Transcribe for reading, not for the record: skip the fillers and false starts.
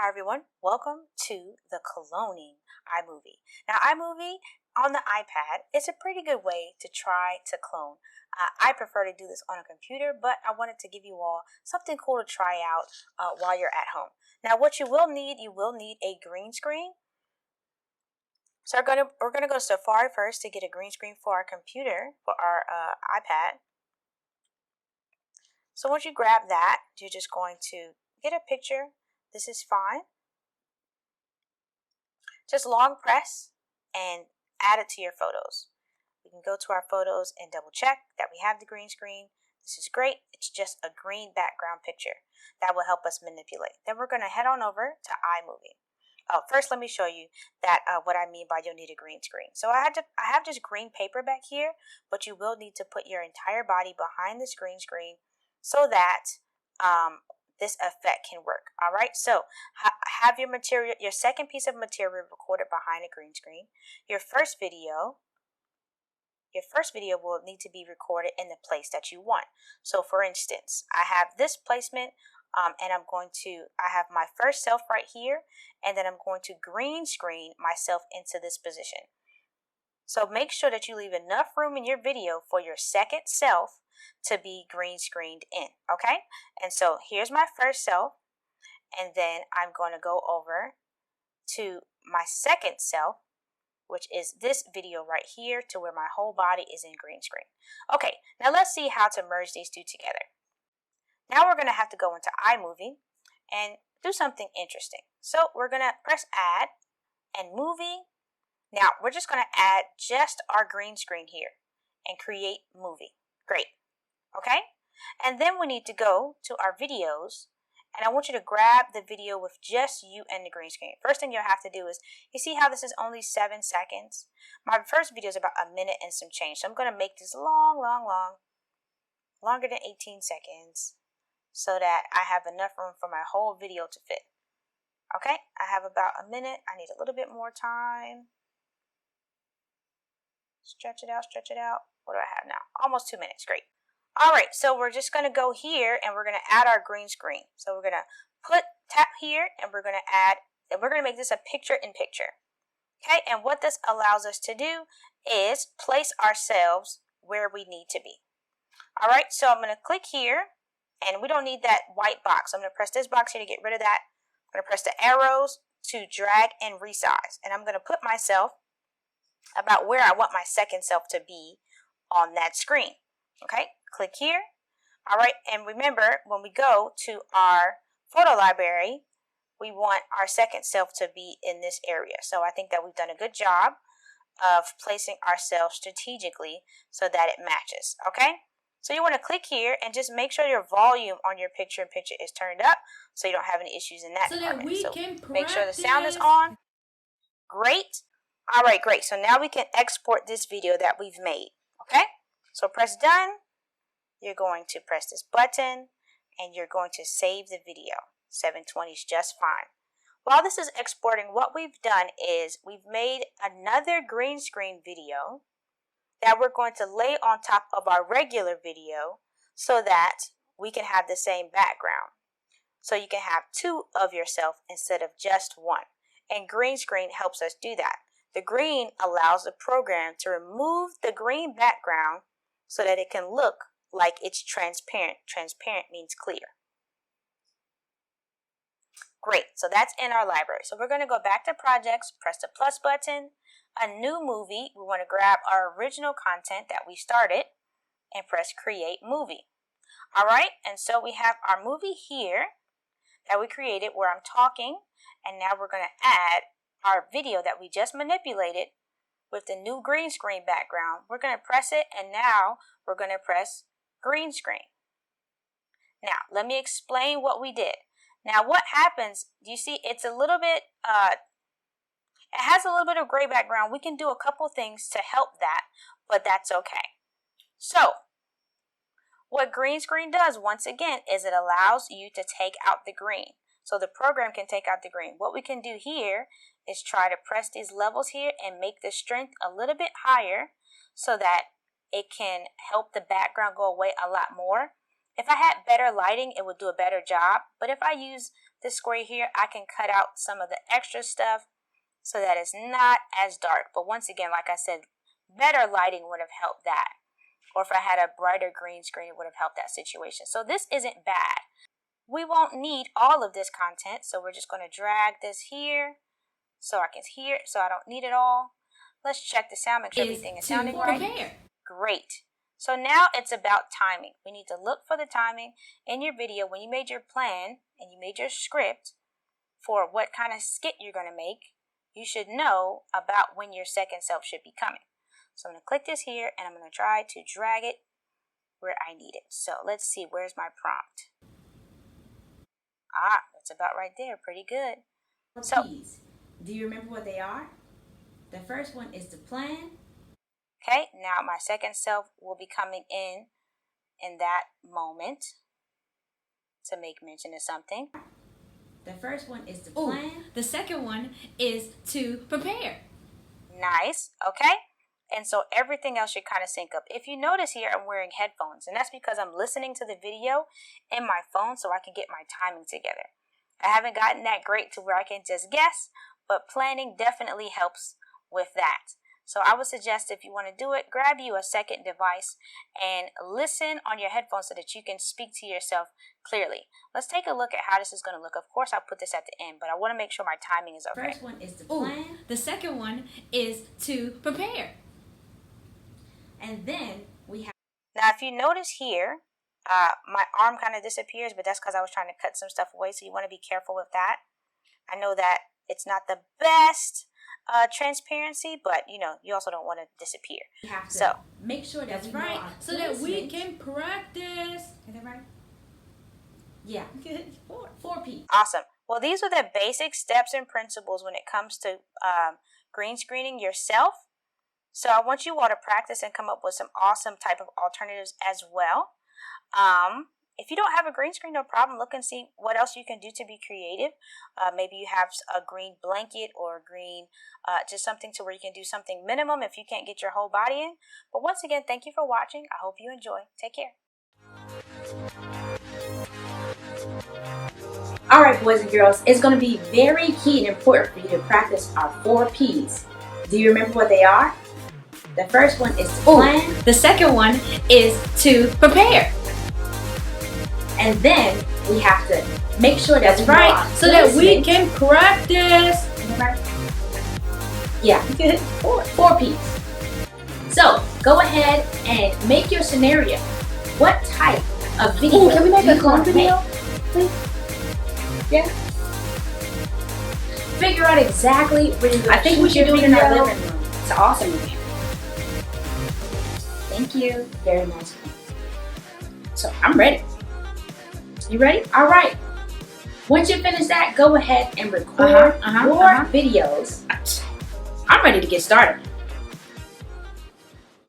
Hi everyone, welcome to the cloning iMovie. Now iMovie on the iPad is a pretty good way to try to clone. I prefer to do this on a computer, but I wanted to give you all something cool to try out while you're at home. Now what you will need a green screen. So we're gonna go to Safari first to get a green screen for our computer, for our iPad. So once you grab that, you're just going to get a picture. This is fine. Just long press and add it to your photos. We can go to our photos and double check that we have the green screen. This is great. It's just a green background picture. That will help us manipulate. Then we're going to head on over to iMovie. First, let me show you that what I mean by you'll need a green screen. So I have this green paper back here, but you will need to put your entire body behind this green screen so that this effect can work. All right, so have your material, your second piece of material recorded behind a green screen. Your first video will need to be recorded in the place that you want. So for instance, I have this placement and I have my first self right here, and then I'm going to green screen myself into this position. So make sure that you leave enough room in your video for your second self to be green screened in, okay? And so here's my first self, and then I'm going to go over to my second self, which is this video right here, to where my whole body is in green screen. Okay, now let's see how to merge these two together. Now we're going to have to go into iMovie and do something interesting. So we're going to press Add and Movie. Now we're just going to add just our green screen here and create movie. Great. Okay? And then we need to go to our videos, and I want you to grab the video with just you and the green screen. First thing you'll have to do is, you see how this is only 7 seconds? My first video is about a minute and some change. So I'm going to make this long, longer than 18 seconds so that I have enough room for my whole video to fit. Okay? I have about a minute. I need a little bit more time. Stretch it out, stretch it out. What do I have now? Almost 2 minutes. Great. All right, so we're just going to go here and we're going to add our green screen. So we're going to tap here, and we're going to add, and we're going to make this a picture in picture. Okay, and what this allows us to do is place ourselves where we need to be. All right, so I'm going to click here, and we don't need that white box. I'm going to press this box here to get rid of that. I'm going to press the arrows to drag and resize, and I'm going to put myself about where I want my second self to be on that screen. Okay, click here. All right, and remember, when we go to our photo library, we want our second self to be in this area. So I think that we've done a good job of placing ourselves strategically so that it matches. Okay, so you want to click here and just make sure your volume on your picture in picture is turned up so you don't have any issues in that department. So make sure the sound is on. Great. All right, great. So now we can export this video that we've made. Okay, so press done. You're going to press this button and you're going to save the video. 720 is just fine. While this is exporting, what we've done is we've made another green screen video that we're going to lay on top of our regular video so that we can have the same background. So you can have two of yourself instead of just one. And green screen helps us do that. The green allows the program to remove the green background so that it can look like it's transparent. Transparent means clear. Great, so that's in our library. So we're going to go back to projects, press the plus button, a new movie. We want to grab our original content that we started and press create movie. All right, and so we have our movie here that we created where I'm talking, and now we're going to add our video that we just manipulated with the new green screen background. We're going to press it, and now we're going to press green screen. Now, let me explain what we did. Now, what happens, you see, it's a little bit, it has a little bit of gray background. We can do a couple things to help that, but that's okay. So, what green screen does, once again, is it allows you to take out the green. So the program can take out the green. What we can do here is try to press these levels here and make the strength a little bit higher so that it can help the background go away a lot more. If I had better lighting, it would do a better job. But if I use this square here, I can cut out some of the extra stuff so that it's not as dark. But once again, like I said, better lighting would have helped that. Or if I had a brighter green screen, it would have helped that situation. So this isn't bad. We won't need all of this content, so we're just going to drag this here so I can hear it, so I don't need it all. Let's check the sound, make sure everything is sounding right. Great. So now it's about timing. We need to look for the timing in your video when you made your plan and you made your script for what kind of skit you're going to make. You should know about when your second self should be coming. So I'm going to click this here and I'm going to try to drag it where I need it. So let's see, where's my prompt? Ah, that's about right there. Pretty good. So, do you remember what they are? The first one is the plan. Okay, now my second self will be coming in that moment to make mention of something. The first one is the plan. Ooh, the second one is to prepare. Nice, okay? And so everything else should kind of sync up. If you notice here, I'm wearing headphones, and that's because I'm listening to the video in my phone so I can get my timing together. I haven't gotten that great to where I can just guess, but planning definitely helps with that. So I would suggest if you want to do it, grab you a second device and listen on your headphones so that you can speak to yourself clearly. Let's take a look at how this is going to look. Of course, I'll put this at the end, but I want to make sure my timing is okay. First one is the plan. Ooh, the second one is to prepare. And then we have... Now, if you notice here, my arm kind of disappears, but that's because I was trying to cut some stuff away, so you want to be careful with that. I know that it's not the best transparency, but you know, you also don't want to disappear. You have to make sure that's right, so that we can practice. Is that right? Yeah. Four P's. Awesome. Well, these are the basic steps and principles when it comes to green screening yourself. So I want you all to practice and come up with some awesome type of alternatives as well. If you don't have a green screen, no problem. Look and see what else you can do to be creative. Maybe you have a green blanket or green, just something to where you can do something minimum if you can't get your whole body in. But once again, thank you for watching. I hope you enjoy. Take care. All right, boys and girls, it's going to be very key and important for you to practice our 4 P's. Do you remember what they are? The first one is to plan. The second one is to prepare. And then we have to make sure that's right, so that we can practice. Yeah, four P's. So go ahead and make your scenario. What type of video? Ooh, can we make a clone video, please? Yeah. Figure out exactly where you're going. I think we should do it in our living room. It's awesome. Thank you very much. So I'm ready. You ready? All right. Once you finish that, go ahead and record more videos. I'm ready to get started.